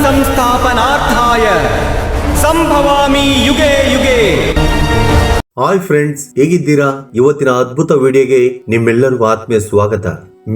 ಸಂಸ್ಥಾಪನಾರ್ಥಾಯ ಸಂಭವಾಮಿ ಯುಗೆ ಯುಗೆ. ಹಾಯ್ ಫ್ರೆಂಡ್ಸ್, ಹೇಗಿದ್ದೀರಾ? ಇವತ್ತಿನ ಅದ್ಭುತ ವಿಡಿಯೋಗೆ ನಿಮ್ಮೆಲ್ಲರಿಗೂ ಆತ್ಮೀಯ ಸ್ವಾಗತ.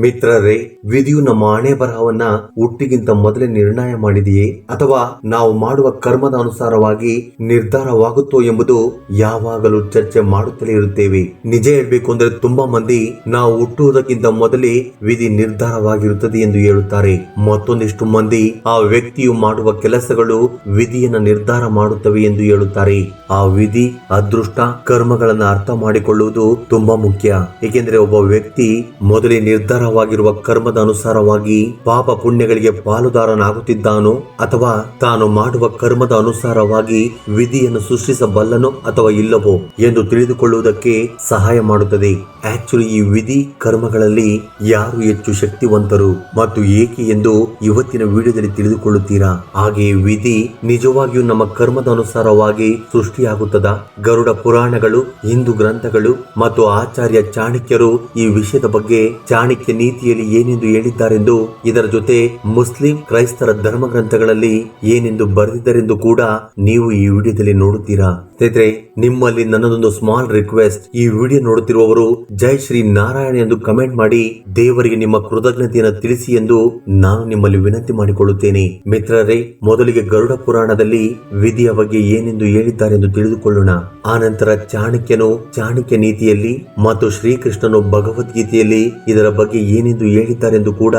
ಮಿತ್ರರೇ, ವಿಧಿಯು ನಮ್ಮ ಹಣೆ ಬರಹವನ್ನ ಹುಟ್ಟಿಗಿಂತ ಮೊದಲೇ ನಿರ್ಣಯ ಮಾಡಿದೆಯೇ ಅಥವಾ ನಾವು ಮಾಡುವ ಕರ್ಮದ ಅನುಸಾರವಾಗಿ ನಿರ್ಧಾರವಾಗುತ್ತೋ ಎಂಬುದು ಯಾವಾಗಲೂ ಚರ್ಚೆ ಮಾಡುತ್ತಲೇ ಇರುತ್ತೇವೆ. ನಿಜ ಹೇಳ್ಬೇಕು ಅಂದ್ರೆ ತುಂಬಾ ಮಂದಿ ನಾವು ಹುಟ್ಟುವುದಕ್ಕಿಂತ ಮೊದಲೇ ವಿಧಿ ನಿರ್ಧಾರವಾಗಿರುತ್ತದೆ ಎಂದು ಹೇಳುತ್ತಾರೆ. ಮತ್ತೊಂದಿಷ್ಟು ಮಂದಿ ಆ ವ್ಯಕ್ತಿಯು ಮಾಡುವ ಕೆಲಸಗಳು ವಿಧಿಯನ್ನ ನಿರ್ಧಾರ ಮಾಡುತ್ತವೆ ಎಂದು ಹೇಳುತ್ತಾರೆ. ಆ ವಿಧಿ, ಅದೃಷ್ಟ, ಕರ್ಮಗಳನ್ನ ಅರ್ಥ ಮಾಡಿಕೊಳ್ಳುವುದು ತುಂಬಾ ಮುಖ್ಯ. ಏಕೆಂದ್ರೆ ಒಬ್ಬ ವ್ಯಕ್ತಿ ಮೊದಲೇ ನಿರ್ಧಾರವಾಗಿರುವ ಕರ್ಮದ ಅನುಸಾರವಾಗಿ ಪಾಪ ಪುಣ್ಯಗಳಿಗೆ ಪಾಲುದಾರನಾಗುತ್ತಿದ್ದಾನೋ ಅಥವಾ ತಾನು ಮಾಡುವ ಕರ್ಮದ ಅನುಸಾರವಾಗಿ ವಿಧಿಯನ್ನು ಸೃಷ್ಟಿಸಬಲ್ಲನೋ ಅಥವಾ ಇಲ್ಲವೋ ಎಂದು ತಿಳಿದುಕೊಳ್ಳುವುದಕ್ಕೆ ಸಹಾಯ ಮಾಡುತ್ತದೆ. ಆಕ್ಚುಲಿ ಈ ವಿಧಿ ಕರ್ಮಗಳಲ್ಲಿ ಯಾರು ಹೆಚ್ಚು ಶಕ್ತಿವಂತರು ಮತ್ತು ಏಕೆ ಎಂದು ಇವತ್ತಿನ ವಿಡಿಯೋದಲ್ಲಿ ತಿಳಿದುಕೊಳ್ಳುತ್ತೀರಾ. ಹಾಗೆಯೇ ವಿಧಿ ನಿಜವಾಗಿಯೂ ನಮ್ಮ ಕರ್ಮದ ಅನುಸಾರವಾಗಿ ಸೃಷ್ಟಿಯಾಗುತ್ತದಾ? ಗರುಡ ಪುರಾಣಗಳು, ಹಿಂದೂ ಗ್ರಂಥಗಳು ಮತ್ತು ಆಚಾರ್ಯ ಚಾಣಕ್ಯರು ಈ ವಿಷಯದ ಬಗ್ಗೆ ಚಾಣಕ್ಯ ನೀತಿಯಲ್ಲಿ ಏನೆಂದು ಹೇಳಿದ್ದಾರೆಂದು, ಇದರ ಜೊತೆ ಮುಸ್ಲಿಂ, ಕ್ರೈಸ್ತರ ಧರ್ಮ ಗ್ರಂಥಗಳಲ್ಲಿ ಏನೆಂದು ಬರೆದಿದ್ದಾರೆಂದು ಕೂಡ ನೀವು ಈ ವಿಡಿಯೋದಲ್ಲಿ ನೋಡುತ್ತೀರಾ. ಸ್ನೇಹಿತರೆ, ನಿಮ್ಮಲ್ಲಿ ನನ್ನದೊಂದು ಸ್ಮಾಲ್ ರಿಕ್ವೆಸ್ಟ್. ಈ ವಿಡಿಯೋ ನೋಡುತ್ತಿರುವವರು ಜೈ ಶ್ರೀ ನಾರಾಯಣ ಎಂದು ಕಮೆಂಟ್ ಮಾಡಿ ದೇವರಿಗೆ ನಿಮ್ಮ ಕೃತಜ್ಞತೆಯನ್ನು ತಿಳಿಸಿ ಎಂದು ನಾನು ನಿಮ್ಮಲ್ಲಿ ವಿನಂತಿ ಮಾಡಿಕೊಳ್ಳುತ್ತೇನೆ. ಮಿತ್ರರೇ, ಮೊದಲಿಗೆ ಗರುಡ ಪುರಾಣದಲ್ಲಿ ವಿಧಿಯ ಬಗ್ಗೆ ಏನೆಂದು ಹೇಳಿದ್ದಾರೆ ಎಂದು ತಿಳಿದುಕೊಳ್ಳೋಣ. ಆನಂತರ ಚಾಣಕ್ಯನು ಚಾಣಕ್ಯ ನೀತಿಯಲ್ಲಿ ಮತ್ತು ಶ್ರೀಕೃಷ್ಣನು ಭಗವದ್ಗೀತೆಯಲ್ಲಿ ಇದರ ಬಗ್ಗೆ ಏನೆಂದು ಹೇಳಿದ್ದಾರೆಂದು ಕೂಡ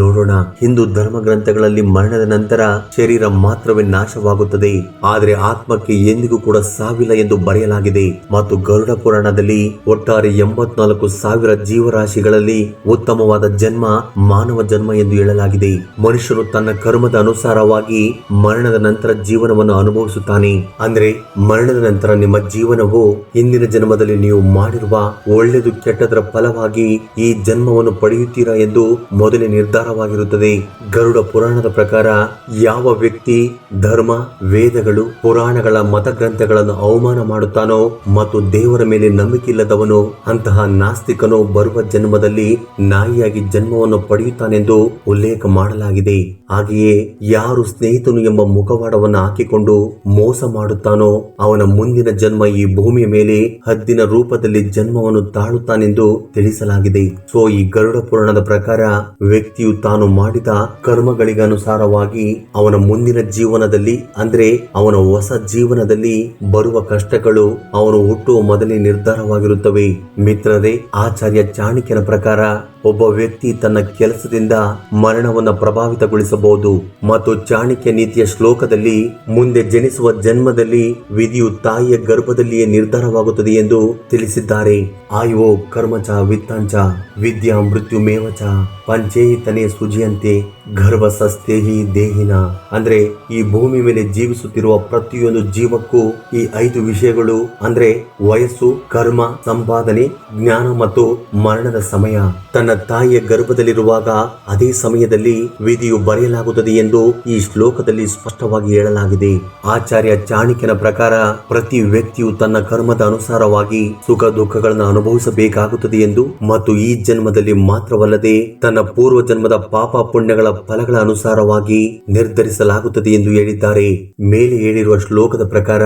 ನೋಡೋಣ. ಹಿಂದೂ ಧರ್ಮ ಗ್ರಂಥಗಳಲ್ಲಿ ಮರಣದ ನಂತರ ಶರೀರ ಮಾತ್ರವೇ ನಾಶವಾಗುತ್ತದೆ, ಆದರೆ ಆತ್ಮಕ್ಕೆ ಎಂದಿಗೂ ಕೂಡ ಸಾವಿಲ್ಲ ಎಂದು ಬರೆಯಲಾಗಿದೆ. ಮತ್ತು ಗರುಡ ಪುರಾಣದಲ್ಲಿ ಒಟ್ಟಾರೆ 84,000 ಜೀವರಾಶಿಗಳಲ್ಲಿ ಉತ್ತಮವಾದ ಜನ್ಮ ಮಾನವ ಜನ್ಮ ಎಂದು ಹೇಳಲಾಗಿದೆ. ಮನುಷ್ಯನು ತನ್ನ ಕರ್ಮದ ಅನುಸಾರವಾಗಿ ಮರಣದ ನಂತರ ಜೀವನವನ್ನು ಅನುಭವಿಸುತ್ತಾನೆ. ಅಂದ್ರೆ ಮರಣದ ನಂತರ ನಿಮ್ಮ ಜೀವನವು ಹಿಂದಿನ ಜನ್ಮದಲ್ಲಿ ನೀವು ಮಾಡಿರುವ ಒಳ್ಳೆಯದು ಕೆಟ್ಟದರ ಫಲವಾಗಿ ಈ ಜನ್ಮವನ್ನು ಪಡೆಯುತ್ತೀರಾ ಎಂದು ಮೊದಲೇ ನಿರ್ಧಾರವಾಗಿರುತ್ತದೆ. ಗರುಡ ಪುರಾಣದ ಪ್ರಕಾರ ಯಾವ ವ್ಯಕ್ತಿ ಧರ್ಮ, ವೇದಗಳು, ಪುರಾಣಗಳ ಮತ ಗ್ರಂಥಗಳನ್ನು ಅವಮಾನ ಮಾಡುತ್ತಾನೋ ಮತ್ತು ದೇವರ ಮೇಲೆ ನಂಬಿಕೆ ಇಲ್ಲದವನು, ಅಂತಹ ನಾಸ್ತಿಕನು ಬರುವ ಜನ್ಮದಲ್ಲಿ ನಾಯಿಯಾಗಿ ಜನ್ಮವನ್ನು ಪಡೆಯುತ್ತಾನೆಂದು ಉಲ್ಲೇಖ ಮಾಡಲಾಗಿದೆ. ಹಾಗೆಯೇ ಯಾರು ಸ್ನೇಹಿತನು ಎಂಬ ಮುಖವಾಡವನ್ನು ಹಾಕಿಕೊಂಡು ಮೋಸ ಮಾಡುತ್ತಾನೋ ಅವನ ಮುಂದಿನ ಜನ್ಮ ಈ ಭೂಮಿಯ ಮೇಲೆ ಹದ್ದಿನ ರೂಪದಲ್ಲಿ ಜನ್ಮವನ್ನು ತಾಳುತ್ತಾನೆಂದು ತಿಳಿಸಲಾಗಿದೆ. ಸೊ ಈ ಗರುಡ ಪುರಾಣದ ಪ್ರಕಾರ ವ್ಯಕ್ತಿಯು ತಾನು ಮಾಡಿದ ಕರ್ಮಗಳಿಗೆ ಅನುಸಾರವಾಗಿ ಅವನ ಮುಂದಿನ ಜೀವನದಲ್ಲಿ ಅಂದ್ರೆ ಅವನ ಹೊಸ ಜೀವನದಲ್ಲಿ ಬರುವ ಕಷ್ಟಗಳು ಅವನು ಹುಟ್ಟುವ ಮೊದಲೇ ನಿರ್ಧಾರವಾಗಿರುತ್ತವೆ. ಮಿತ್ರರೇ, ಆಚಾರ್ಯ ಚಾಣಕ್ಯನ ಪ್ರಕಾರ ಒಬ್ಬ ವ್ಯಕ್ತಿ ತನ್ನ ಕೆಲಸದಿಂದ ಮರಣವನ್ನು ಪ್ರಭಾವಿತಗೊಳಿಸಬಹುದು ಮತ್ತು ಚಾಣಕ್ಯ ನೀತಿಯ ಶ್ಲೋಕದಲ್ಲಿ ಮುಂದೆ ಜನಿಸುವ ಜನ್ಮದಲ್ಲಿ ವಿಧಿಯು ತಾಯಿಯ ಗರ್ಭದಲ್ಲಿಯೇ ನಿರ್ಧಾರವಾಗುತ್ತದೆ ಎಂದು ತಿಳಿಸಿದ್ದಾರೆ. ಆಯುವೋ ಕರ್ಮಚ ವಿತ್ತಾಂಚ ವಿದ್ಯಾ ಮೃತ್ಯು ಮೇವಚ ಪಂಚೇತನೇ ಸುಜಿಯಂತೆ ಗರ್ಭ ಸಸ್ತೇಹಿ ದೇಹಿನ. ಅಂದ್ರೆ ಈ ಭೂಮಿ ಮೇಲೆ ಜೀವಿಸುತ್ತಿರುವ ಪ್ರತಿಯೊಂದು ಜೀವಕ್ಕೂ ಈ 5 ವಿಷಯಗಳು ಅಂದ್ರೆ ವಯಸ್ಸು, ಕರ್ಮ, ಸಂಪಾದನೆ, ಜ್ಞಾನ ಮತ್ತು ಮರಣದ ಸಮಯ ತನ್ನ ತಾಯಿಯ ಗರ್ಭದಲ್ಲಿರುವಾಗ ಅದೇ ಸಮಯದಲ್ಲಿ ವಿಧಿಯು ಬರೆಯಲಾಗುತ್ತದೆ ಎಂದು ಈ ಶ್ಲೋಕದಲ್ಲಿ ಸ್ಪಷ್ಟವಾಗಿ ಹೇಳಲಾಗಿದೆ. ಆಚಾರ್ಯ ಚಾಣಕ್ಯನ ಪ್ರಕಾರ ಪ್ರತಿ ವ್ಯಕ್ತಿಯು ತನ್ನ ಕರ್ಮದ ಅನುಸಾರವಾಗಿ ಸುಖ ದುಃಖಗಳನ್ನು ಅನುಭವಿಸಬೇಕಾಗುತ್ತದೆ ಎಂದು ಮತ್ತು ಈ ಜನ್ಮದಲ್ಲಿ ಮಾತ್ರವಲ್ಲದೆ ತನ್ನ ಪೂರ್ವ ಜನ್ಮದ ಪಾಪ ಪುಣ್ಯಗಳ ಫಲಗಳ ಅನುಸಾರವಾಗಿ ನಿರ್ಧರಿಸಲಾಗುತ್ತದೆ ಎಂದು ಹೇಳಿದ್ದಾರೆ. ಮೇಲೆ ಹೇಳಿರುವ ಶ್ಲೋಕದ ಪ್ರಕಾರ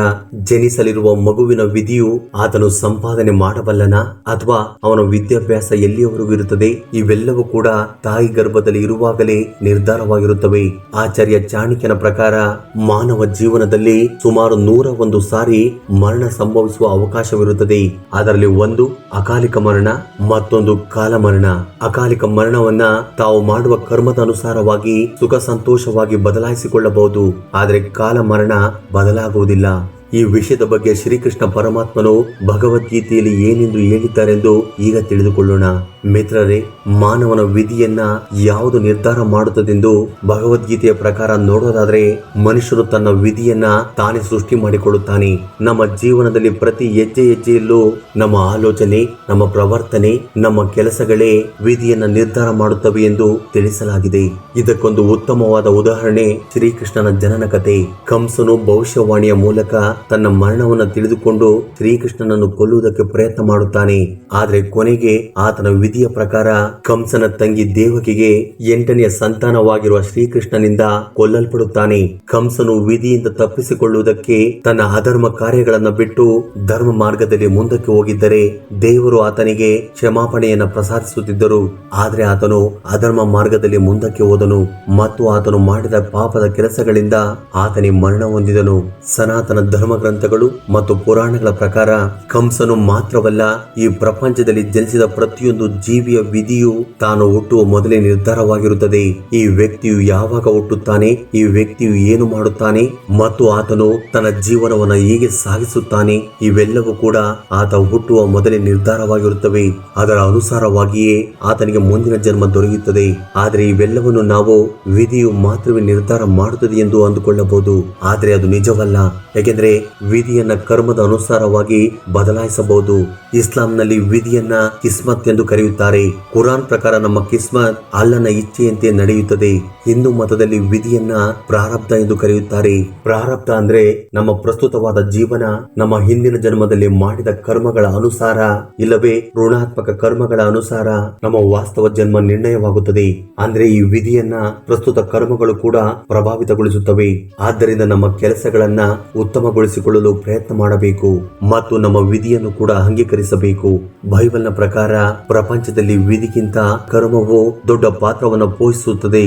ಜನಿಸಲಿರುವ ಮಗುವಿನ ವಿಧಿಯು ಆತನು ಸಂಪಾದನೆ ಮಾಡಬಲ್ಲನ ಅಥವಾ ಅವನ ವಿದ್ಯಾಭ್ಯಾಸ ಎಲ್ಲಿಯವರೆಗೂ ಇರುತ್ತದೆ, ಇವೆಲ್ಲವೂ ಕೂಡ ತಾಯಿ ಗರ್ಭದಲ್ಲಿ ಇರುವಾಗಲೇ ನಿರ್ಧಾರವಾಗಿರುತ್ತವೆ. ಆಚಾರ್ಯ ಚಾಣಕ್ಯನ ಪ್ರಕಾರ ಮಾನವ ಜೀವನದಲ್ಲಿ ಸುಮಾರು 101 ಸಾರಿ ಮರಣ ಸಂಭವಿಸುವ ಅವಕಾಶವಿರುತ್ತದೆ. ಅದರಲ್ಲಿ ಒಂದು ಅಕಾಲಿಕ ಮರಣ, ಮತ್ತೊಂದು ಕಾಲ ಮರಣ. ಅಕಾಲಿಕ ಮರಣವನ್ನ ತಾವು ಮಾಡುವ ಕರ್ಮದ ಅನುಸಾರವಾಗಿ ಸುಖ ಸಂತೋಷವಾಗಿ ಬದಲಾಯಿಸಿಕೊಳ್ಳಬಹುದು, ಆದರೆ ಕಾಲ ಮರಣ ಬದಲಾಗುವುದಿಲ್ಲ. ಈ ವಿಷಯದ ಬಗ್ಗೆ ಶ್ರೀಕೃಷ್ಣ ಪರಮಾತ್ಮನು ಭಗವದ್ಗೀತೆಯಲ್ಲಿ ಏನೆಂದು ಹೇಳಿದ್ದಾರೆಂದು ಈಗ ತಿಳಿದುಕೊಳ್ಳೋಣ. ಮಿತ್ರರೇ, ಮಾನವನ ವಿಧಿಯನ್ನ ಯಾವುದು ನಿರ್ಧಾರ ಮಾಡುತ್ತದೆಂದು ಭಗವದ್ಗೀತೆಯ ಪ್ರಕಾರ ನೋಡೋದಾದ್ರೆ ಮನುಷ್ಯನು ತನ್ನ ವಿಧಿಯನ್ನ ತಾನೇ ಸೃಷ್ಟಿ ಮಾಡಿಕೊಳ್ಳುತ್ತಾನೆ. ನಮ್ಮ ಜೀವನದಲ್ಲಿ ಪ್ರತಿ ಹೆಜ್ಜೆಯಲ್ಲೂ ನಮ್ಮ ಆಲೋಚನೆ, ನಮ್ಮ ಪ್ರವರ್ತನೆ, ನಮ್ಮ ಕೆಲಸಗಳೇ ವಿಧಿಯನ್ನ ನಿರ್ಧಾರ ಮಾಡುತ್ತವೆ ಎಂದು ತಿಳಿಸಲಾಗಿದೆ. ಇದಕ್ಕೊಂದು ಉತ್ತಮವಾದ ಉದಾಹರಣೆ ಶ್ರೀಕೃಷ್ಣನ ಜನನ ಕಥೆ. ಕಂಸನು ಭವಿಷ್ಯವಾಣಿಯ ಮೂಲಕ ತನ್ನ ಮರಣವನ್ನು ತಿಳಿದುಕೊಂಡು ಶ್ರೀಕೃಷ್ಣನನ್ನು ಕೊಲ್ಲುವುದಕ್ಕೆ ಪ್ರಯತ್ನ ಮಾಡುತ್ತಾನೆ. ಆದ್ರೆ ಕೊನೆಗೆ ಆತನ ವಿಧಿಯ ಪ್ರಕಾರ ಕಂಸನ ತಂಗಿ ದೇವಕಿಗೆ 8ನೇ ಸಂತಾನವಾಗಿರುವ ಶ್ರೀಕೃಷ್ಣನಿಂದ ಕೊಲ್ಲಲ್ಪಡುತ್ತಾನೆ. ಕಂಸನು ವಿಧಿಯಿಂದ ತಪ್ಪಿಸಿಕೊಳ್ಳುವುದಕ್ಕೆ ತನ್ನ ಅಧರ್ಮ ಕಾರ್ಯಗಳನ್ನು ಬಿಟ್ಟು ಧರ್ಮ ಮಾರ್ಗದಲ್ಲಿ ಮುಂದಕ್ಕೆ ಹೋಗಿದ್ದರೆ ದೇವರು ಆತನಿಗೆ ಕ್ಷಮಾಪಣೆಯನ್ನು ಪ್ರಸಾದಿಸುತ್ತಿದ್ದರು. ಆದ್ರೆ ಆತನು ಅಧರ್ಮ ಮಾರ್ಗದಲ್ಲಿ ಮುಂದಕ್ಕೆ ಹೋದನು ಮತ್ತು ಆತನು ಮಾಡಿದ ಪಾಪದ ಕೆಲಸಗಳಿಂದ ಆತನಿಗೆ ಮರಣ ಹೊಂದಿದನು. ಸನಾತನ ಧರ್ಮ ಗ್ರಂಥಗಳು ಮತ್ತು ಪುರಾಣಗಳ ಪ್ರಕಾರ ಕಂಸನು ಮಾತ್ರವಲ್ಲ, ಈ ಪ್ರಪಂಚದಲ್ಲಿ ಜನಿಸಿದ ಪ್ರತಿಯೊಂದು ಜೀವಿಯ ವಿಧಿಯು ತಾನು ಹುಟ್ಟುವ ಮೊದಲೇ ನಿರ್ಧಾರವಾಗಿರುತ್ತದೆ. ಈ ವ್ಯಕ್ತಿಯು ಯಾವಾಗ ಹುಟ್ಟುತ್ತಾನೆ, ಈ ವ್ಯಕ್ತಿಯು ಏನು ಮಾಡುತ್ತಾನೆ ಮತ್ತು ಆತನು ತನ್ನ ಜೀವನವನ್ನು ಹೇಗೆ ಸಾಗಿಸುತ್ತಾನೆ, ಇವೆಲ್ಲವೂ ಕೂಡ ಆತ ಹುಟ್ಟುವ ಮೊದಲೇ ನಿರ್ಧಾರವಾಗಿರುತ್ತವೆ. ಅದರ ಅನುಸಾರವಾಗಿಯೇ ಆತನಿಗೆ ಮುಂದಿನ ಜನ್ಮ ದೊರೆಯುತ್ತದೆ. ಆದರೆ ಇವೆಲ್ಲವನ್ನು ನಾವು ವಿಧಿಯು ಮಾತ್ರವೇ ನಿರ್ಧಾರ ಮಾಡುತ್ತದೆ ಎಂದು ಅಂದುಕೊಳ್ಳಬಹುದು. ಆದರೆ ಅದು ನಿಜವಲ್ಲ. ಯಾಕೆಂದ್ರೆ ವಿಧಿಯನ್ನ ಕರ್ಮದ ಅನುಸಾರವಾಗಿ ಬದಲಾಯಿಸಬಹುದು. ಇಸ್ಲಾಂನಲ್ಲಿ ವಿಧಿಯನ್ನ ಕಿಸ್ಮತ್ ಎಂದು ಕರೆಯುತ್ತಾರೆ. ಕುರಾನ್ ಪ್ರಕಾರ ನಮ್ಮ ಕಿಸ್ಮತ್ ಅಲ್ಲನ ಇಚ್ಛೆಯಂತೆ ನಡೆಯುತ್ತದೆ. ಹಿಂದೂ ಮತದಲ್ಲಿ ವಿಧಿಯನ್ನ ಪ್ರಾರಬ್ಧ ಎಂದು ಕರೆಯುತ್ತಾರೆ. ಪ್ರಾರಬ್ಧ ಅಂದ್ರೆ ನಮ್ಮ ಪ್ರಸ್ತುತವಾದ ಜೀವನ ನಮ್ಮ ಹಿಂದಿನ ಜನ್ಮದಲ್ಲಿ ಮಾಡಿದ ಕರ್ಮಗಳ ಅನುಸಾರ ಇಲ್ಲವೇ ಋಣಾತ್ಮಕ ಕರ್ಮಗಳ ಅನುಸಾರ ನಮ್ಮ ವಾಸ್ತವ ಜನ್ಮ ನಿರ್ಣಯವಾಗುತ್ತದೆ. ಅಂದ್ರೆ ಈ ವಿಧಿಯನ್ನ ಪ್ರಸ್ತುತ ಕರ್ಮಗಳು ಕೂಡ ಪ್ರಭಾವಿತಗೊಳಿಸುತ್ತವೆ. ಆದ್ದರಿಂದ ನಮ್ಮ ಕೆಲಸಗಳನ್ನ ಉತ್ತಮಗೊಳಿಸಿಕೊಳ್ಳಲು ಪ್ರಯತ್ನ ಮಾಡಬೇಕು ಮತ್ತು ನಮ್ಮ ವಿಧಿಯನ್ನು ಕೂಡ ಅಂಗೀಕರಿಸಬೇಕು. ಬೈಬಲ್ನ ಪ್ರಕಾರ ಪ್ರಪಂಚದಲ್ಲಿ ವಿಧಿಗಿಂತ ಕರ್ಮವು ದೊಡ್ಡ ಪಾತ್ರವನ್ನು ಪೋಷಿಸುತ್ತದೆ.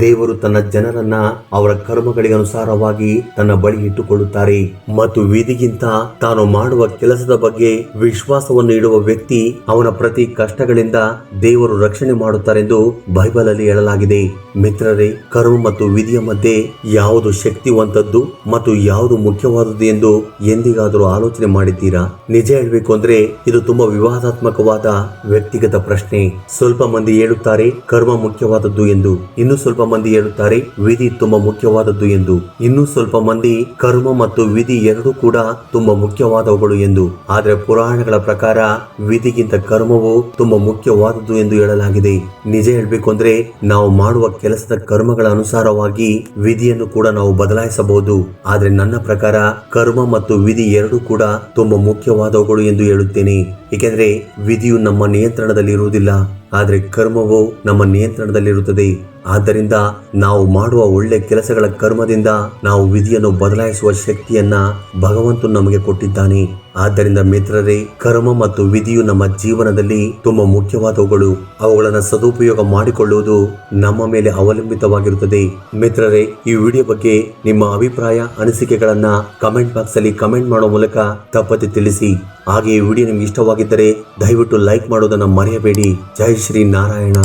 ದೇವರು ತನ್ನ ಜನರನ್ನ ಅವರ ಕರ್ಮಗಳಿಗೆ ಅನುಸಾರವಾಗಿ ತನ್ನ ಬಳಿ ಇಟ್ಟುಕೊಳ್ಳುತ್ತಾರೆ ಮತ್ತು ವಿಧಿಗಿಂತ ತಾನು ಮಾಡುವ ಕೆಲಸದ ಬಗ್ಗೆ ವಿಶ್ವಾಸವನ್ನು ಇಡುವ ವ್ಯಕ್ತಿ ಅವನ ಪ್ರತಿ ಕಷ್ಟಗಳಿಂದ ದೇವರು ರಕ್ಷಣೆ ಮಾಡುತ್ತಾರೆಂದು ಬೈಬಲ್ ಅಲ್ಲಿ ಹೇಳಲಾಗಿದೆ. ಮಿತ್ರರೇ, ಕರ್ಮ ಮತ್ತು ವಿಧಿಯ ಮಧ್ಯೆ ಯಾವುದು ಶಕ್ತಿವಂತದ್ದು ಮತ್ತು ಯಾವುದು ಮುಖ್ಯವಾದದ್ದು ಎಂದು ಎಂದಿಗಾದರೂ ಆಲೋಚನೆ ಮಾಡಿದ್ದೀರಾ? ನಿಜ ಹೇಳಬೇಕು ಅಂದ್ರೆ ಇದು ತುಂಬಾ ವಿವಾದಾತ್ಮಕವಾದ ವ್ಯಕ್ತಿಗತ ಪ್ರಶ್ನೆ. ಸ್ವಲ್ಪ ಮಂದಿ ಹೇಳುತ್ತಾರೆ ಕರ್ಮ ಮುಖ್ಯವಾದದ್ದು ಎಂದು, ಇನ್ನು ಸ್ವಲ್ಪ ಮಂದಿ ಹೇಳುತ್ತಾರೆ ವಿಧಿ ತುಂಬಾ ಮುಖ್ಯವಾದದ್ದು ಎಂದು, ಇನ್ನು ಸ್ವಲ್ಪ ಮಂದಿ ಕರ್ಮ ಮತ್ತು ವಿಧಿ ಎರಡೂ ಕೂಡ ತುಂಬಾ ಮುಖ್ಯವಾದವುಗಳು ಎಂದು. ಆದ್ರೆ ಪುರಾಣಗಳ ಪ್ರಕಾರ ವಿಧಿಗಿಂತ ಕರ್ಮವು ತುಂಬಾ ಮುಖ್ಯವಾದದ್ದು ಎಂದು ಹೇಳಲಾಗಿದೆ. ನಿಜ ಹೇಳಬೇಕು ಅಂದ್ರೆ ನಾವು ಮಾಡುವ ಕೆಲಸದ ಕರ್ಮಗಳ ಅನುಸಾರವಾಗಿ ವಿಧಿಯನ್ನು ಕೂಡ ನಾವು ಬದಲಾಯಿಸಬಹುದು. ಆದ್ರೆ ನನ್ನ ಪ್ರಕಾರ ಕರ್ಮ ಮತ್ತು ವಿಧಿ ಎರಡೂ ಕೂಡ ತುಂಬಾ ಮುಖ್ಯವಾದವುಗಳು ಎಂದು ಹೇಳುತ್ತೇನೆ. ಏಕೆಂದ್ರೆ ವಿಧಿಯು ನಮ್ಮ ನಿಯಂತ್ರಣದಲ್ಲಿ ಇರುವುದಿಲ್ಲ, ಆದ್ರೆ ಕರ್ಮವು ನಮ್ಮ ನಿಯಂತ್ರಣದಲ್ಲಿರುತ್ತದೆ. ಆದ್ದರಿಂದ ನಾವು ಮಾಡುವ ಒಳ್ಳೆ ಕೆಲಸಗಳ ಕರ್ಮದಿಂದ ನಾವು ವಿಧಿಯನ್ನು ಬದಲಾಯಿಸುವ ಶಕ್ತಿಯನ್ನ ಭಗವಂತನು ನಮಗೆ ಕೊಟ್ಟಿದ್ದಾನೆ. ಆದ್ದರಿಂದ ಮಿತ್ರರೇ, ಕರ್ಮ ಮತ್ತು ವಿಧಿಯು ನಮ್ಮ ಜೀವನದಲ್ಲಿ ತುಂಬಾ ಮುಖ್ಯವಾದವುಗಳು. ಅವುಗಳನ್ನು ಸದುಪಯೋಗ ಮಾಡಿಕೊಳ್ಳುವುದು ನಮ್ಮ ಮೇಲೆ ಅವಲಂಬಿತವಾಗಿರುತ್ತದೆ. ಮಿತ್ರರೇ, ಈ ವಿಡಿಯೋ ಬಗ್ಗೆ ನಿಮ್ಮ ಅಭಿಪ್ರಾಯ ಅನಿಸಿಕೆಗಳನ್ನ ಕಮೆಂಟ್ ಬಾಕ್ಸ್ ಅಲ್ಲಿ ಕಮೆಂಟ್ ಮಾಡುವ ಮೂಲಕ ತಪ್ಪದೆ ತಿಳಿಸಿ. ಹಾಗೆ ಈ ವಿಡಿಯೋ ನಿಮ್ಗೆ ಇಷ್ಟವಾಗಿದ್ದರೆ ದಯವಿಟ್ಟು ಲೈಕ್ ಮಾಡೋದನ್ನ ಮರೆಯಬೇಡಿ. ಜೈ ಶ್ರೀ ನಾರಾಯಣ.